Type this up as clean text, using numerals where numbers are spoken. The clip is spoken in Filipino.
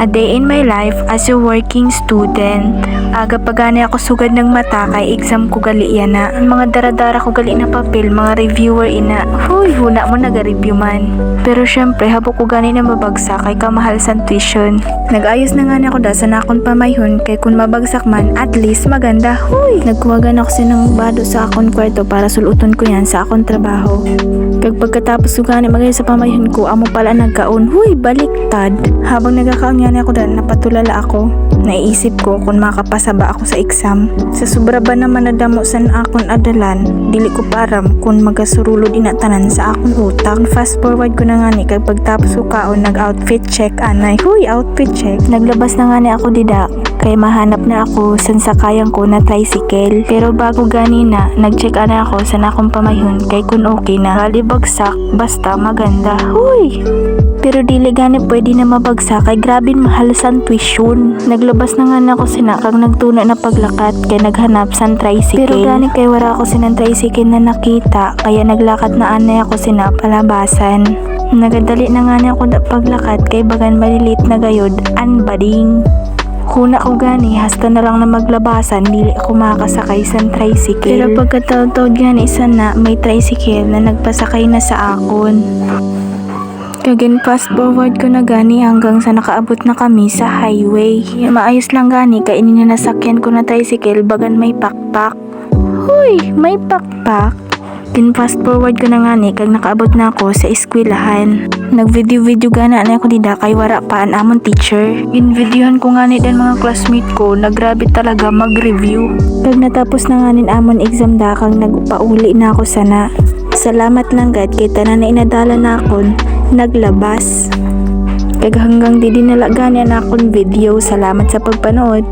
A day in my life as a working student. Aga pa gani ako sugad ng mata kay exam ko gali yan na. Ang mga daradara ko gali na papel, mga reviewer ina. Huy, huna mo naga-review man. Pero syempre, habo ko gani na mabagsak kay kamahal sa tuition. Nag-ayos na gani ako da sa nakon pamayhon kay kung mabagsak man, at least maganda. Huy! Nagkuwagan ako sinang bado sa akon kwarto para suluton ko yan sa akon trabaho. Kag pagkatapos ko gani magay sa pamayhon ko, amo pala nagkaon. Huy, baliktad. Habang nagakaon yan ako dan, napatulala ako. Naiisip ko kung makapasa ba ako sa exam. Sa sobra ba naman nadamo sa akon adalan, dili ko param kung magasurulod inatanan sa akon utak. Fast forward ko na ngani kag pagtapos ko kaon nag-outfit check anay. Huy, outfit check. Naglabas na ngani ako dida kay mahanap na ako sa sakayan ko na tricycle. Pero bago ganina, nag-check ana ako sa nakong pamayhon kay kun okay na. Halibagsak, basta maganda. Huy! Pero dili gani pwede na mabagsak kay grabe mahal sa tuition. Naglabas na nga ako sinakang nagtuna na paglakat kay naghanap sa tricycle. Pero gani kay wala ako sinang tricycle na nakita kaya naglakat na anay ako sinapalabasan. Nagadali na nga ako na paglakat kay bagan malilit na gayod anbading. Kuna ko gani, hasta na lang na maglabasan, dili ako makasakay sa tricycle. Pero pagkataod-taod gani isa na may tricycle na nagpasakay na sa akon. Kagin fast forward ko na gani hanggang sa nakaabot na kami sa highway. Maayos lang gani kay ini na nasakyan ko na tricycle bagan may pakpak. Huy, may pakpak. Kin fast forward ko na gani kag nakaabot na ako sa eskwelahan. Nag-video gana na ako dida kay wara pa an amon teacher. In-videohan ko gani din mga classmate ko, naggrabe talaga mag-review. Kag natapos na ganin amon exam da kag nagpauli na ako sana. Salamat lang gad kay tanan na inadala na akon naglabas. Kag hanggang di dinala gani na akong video. Salamat sa pagpanood.